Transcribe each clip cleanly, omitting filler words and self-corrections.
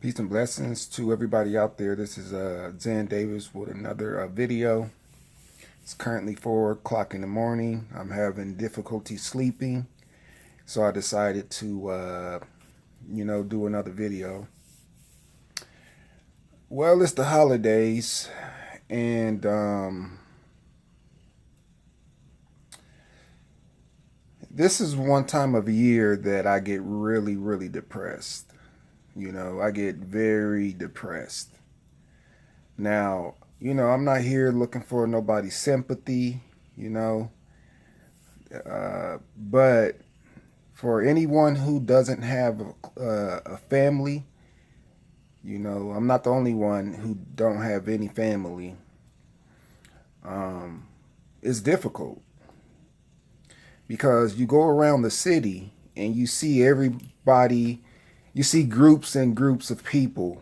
Peace and blessings to everybody out there. This is Zen Davis with another video. It's currently 4 o'clock in the morning. I'm having difficulty sleeping, so I decided to, do another video. Well, it's the holidays, and this is one time of year that I get really, really depressed. I get very depressed. Now, I'm not here looking for nobody's sympathy, but for anyone who doesn't have a family, I'm not the only one who don't have any family. It's difficult because you go around the city and you see everybody. You see groups and groups of people,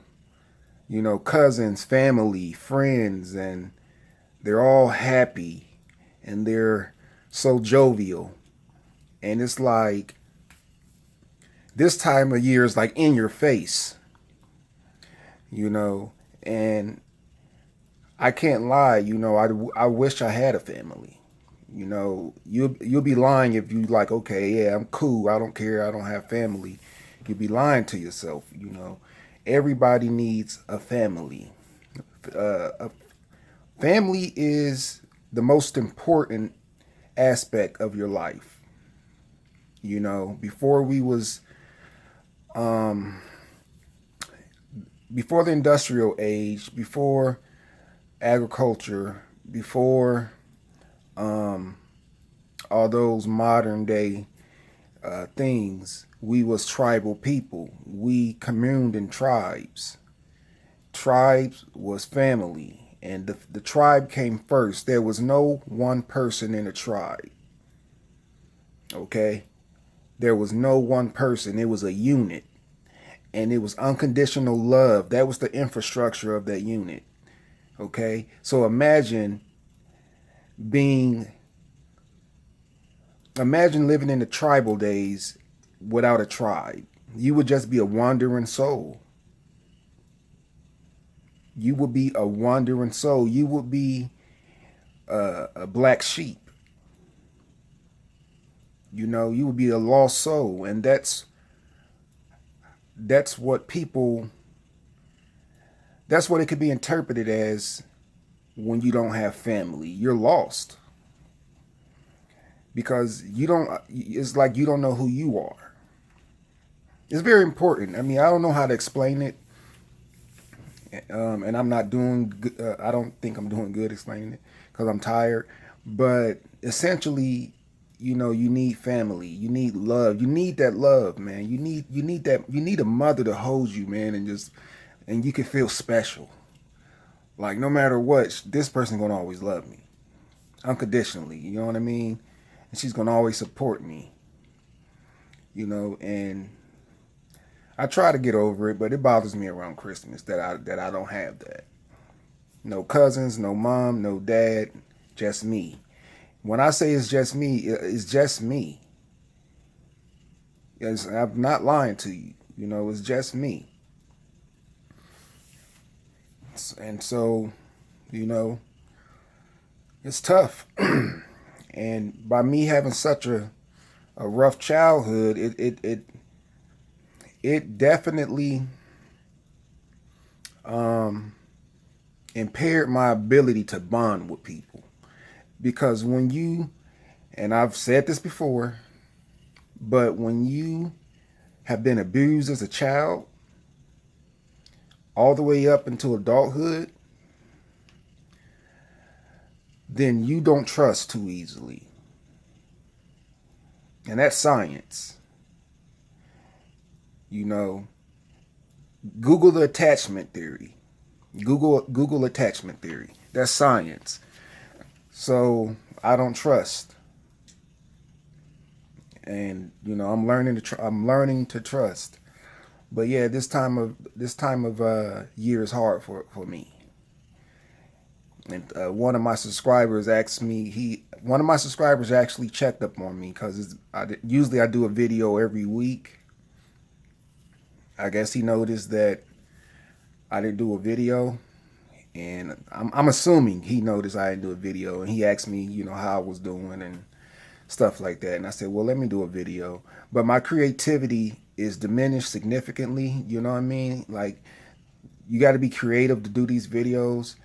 cousins, family, friends, and they're all happy and they're so jovial. And it's like this time of year is like in your face, and I can't lie, I wish I had a family. You'll be lying if you like, okay, yeah, I'm cool, I don't care, I don't have family. You'd be lying to yourself. Everybody needs a family. A family is the most important aspect of your life. Before we was, before the industrial age, before agriculture, before all those modern day things, we was tribal people. We communed in tribes. Tribes was family, and the tribe came first. There was no one person in a tribe. Okay? There was no one person. It was a unit, and it was unconditional love. That was the infrastructure of that unit. Okay? So imagine living in the tribal days without a tribe. You would just be a wandering soul. You would be a wandering soul. You would be a black sheep. You would be a lost soul. And that's what it could be interpreted as when you don't have family. You're lost. Because it's like you don't know who you are. It's very important. I mean, I don't know how to explain it. And I'm not doing good. I don't think I'm doing good explaining it because I'm tired. But essentially, you need family. You need love. You need that love, man. You need a mother to hold you, man, and you can feel special. Like no matter what, this person gonna always love me unconditionally. You know what I mean? And she's gonna always support me. And I try to get over it, but it bothers me around Christmas that I don't have that. No cousins, no mom, no dad, just me. When I say it's just me, it's just me. I'm not lying to you. It's just me. And so, it's tough. And by me having such a rough childhood, it definitely impaired my ability to bond with people. Because and I've said this before, but when you have been abused as a child, all the way up into adulthood, then you don't trust too easily. And that's science. Google the attachment theory. Google attachment theory. That's science. So I don't trust. And I'm learning to trust. But yeah, this time of year is hard for me. And one of my subscribers actually checked up on me because usually I do a video every week. I guess he noticed that I didn't do a video, and I'm assuming he noticed I didn't do a video, and he asked me, how I was doing and stuff like that. And I said, well, let me do a video. But my creativity is diminished significantly. You know what I mean? Like, you got to be creative to do these videos.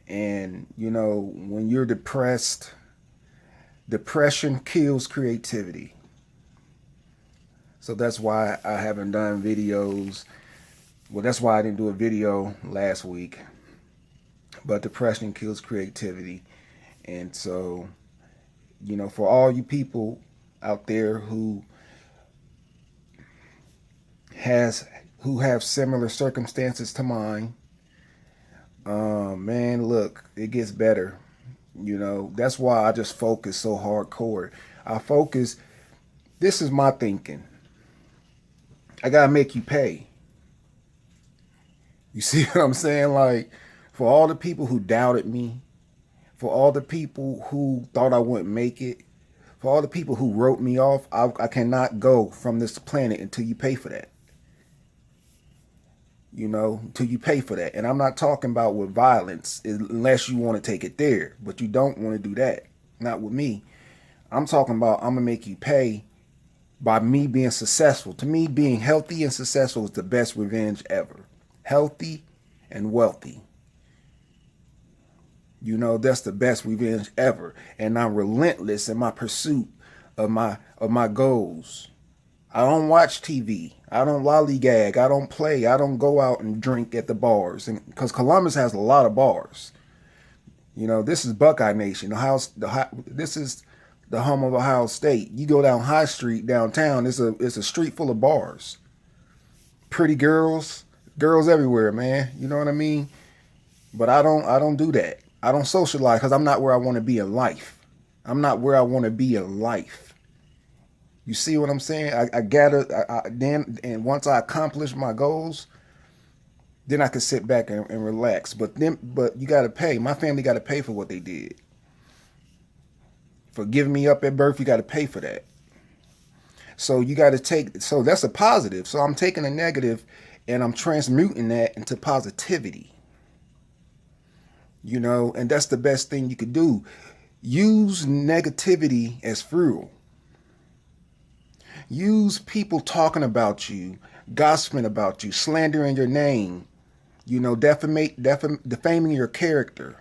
And, when you're depressed, depression kills creativity. So that's why I haven't done videos. Well, that's why I didn't do a video last week. But depression kills creativity. And so, for all you people out there who have similar circumstances to mine, man, look, it gets better. That's why I just focus so hardcore. I focus, this is my thinking. I gotta make you pay. You see what I'm saying? Like, for all the people who doubted me, for all the people who thought I wouldn't make it, for all the people who wrote me off, I cannot go from this planet until you pay for that. Until you pay for that. And I'm not talking about with violence, unless you want to take it there. But you don't want to do that. Not with me. I'm talking about I'm going to make you pay by me being successful. To me, being healthy and successful is the best revenge ever. Healthy and wealthy. That's the best revenge ever. And I'm relentless in my pursuit of my goals. I don't watch TV. I don't lollygag. I don't play. I don't go out and drink at the bars. And because Columbus has a lot of bars. This is Buckeye Nation. This is the home of Ohio State. You go down High Street downtown, it's a street full of bars. Pretty girls everywhere, man. You know what I mean? But I don't do that. I don't socialize because I'm not where I want to be in life. I'm not where I want to be in life. You see what I'm saying? I gather, and once I accomplish my goals, then I can sit back and relax. But you got to pay. My family got to pay for what they did. For giving me up at birth, you got to pay for that. So you got to so that's a positive. So I'm taking a negative and I'm transmuting that into positivity. And that's the best thing you could do. Use negativity as fuel. Use people talking about you, gossiping about you, slandering your name, defaming your character.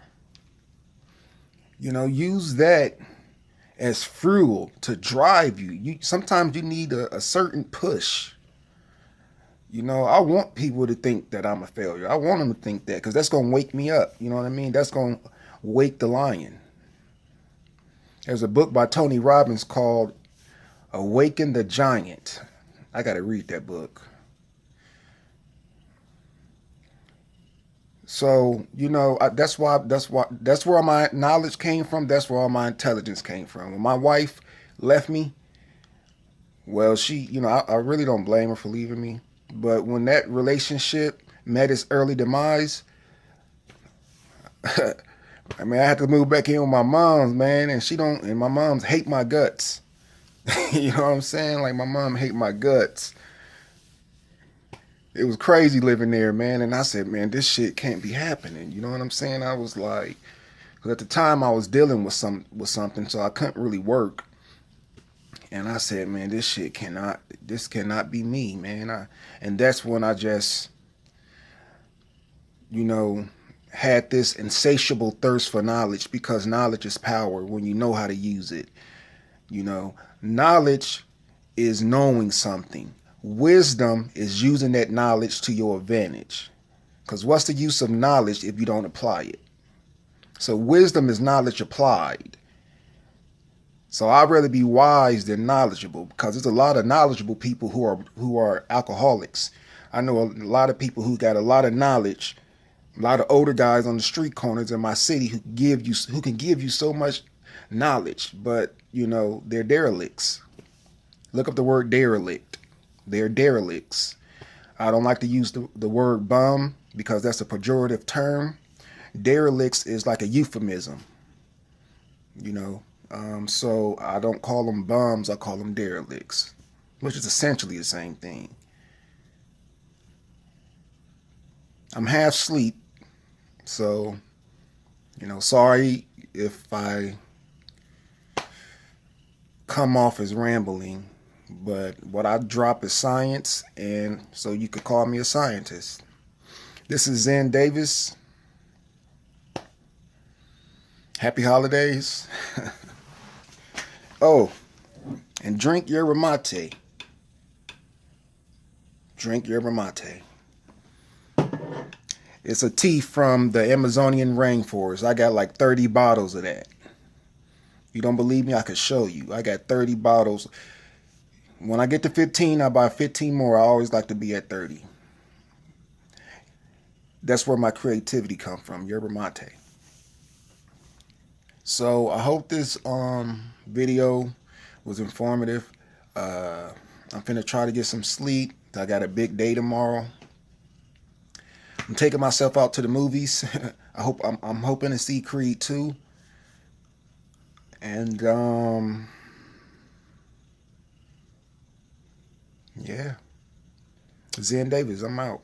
Use that as fuel to drive you. Sometimes you need a certain push. I want people to think that I'm a failure. I want them to think that because that's going to wake me up. You know what I mean? That's going to wake the lion. There's a book by Tony Robbins called Awaken the Giant. I got to read that book. So, that's where my knowledge came from. That's where all my intelligence came from. When my wife left me, well, she, I really don't blame her for leaving me. But when that relationship met its early demise, I had to move back in with my mom's, man, and my mom's hate my guts. You know what I'm saying? Like, my mom hate my guts. It was crazy living there, man. And I said, man, this shit can't be happening. You know what I'm saying? I was like, because at the time I was dealing with something, so I couldn't really work. And I said, man, this cannot be me, man. And that's when I just, had this insatiable thirst for knowledge, because knowledge is power when you know how to use it. Knowledge is knowing something. Wisdom is using that knowledge to your advantage. Because what's the use of knowledge if you don't apply it? So wisdom is knowledge applied. So I'd rather be wise than knowledgeable, because there's a lot of knowledgeable people who are alcoholics. I know a lot of people who got a lot of knowledge, a lot of older guys on the street corners in my city who can give you so much knowledge, but they're derelicts. Look up the word derelict. They're derelicts. I don't like to use the word bum because that's a pejorative term. Derelicts is like a euphemism. So I don't call them bums, I call them derelicts, which is essentially the same thing. I'm half asleep, so sorry if I come off as rambling, but what I drop is science, and so you could call me a scientist. This is Zen Davis. Happy holidays. Oh, and drink yerba mate. Drink yerba mate. It's a tea from the Amazonian rainforest. I got like 30 bottles of that. You don't believe me? I could show you. I got 30 bottles. When I get to 15, I buy 15 more. I always like to be at 30. That's where my creativity comes from, yerba mate. So I hope this video was informative. I'm finna try to get some sleep. I got a big day tomorrow. I'm taking myself out to the movies. I'm hoping to see Creed 2. And yeah. Zen Davis, I'm out.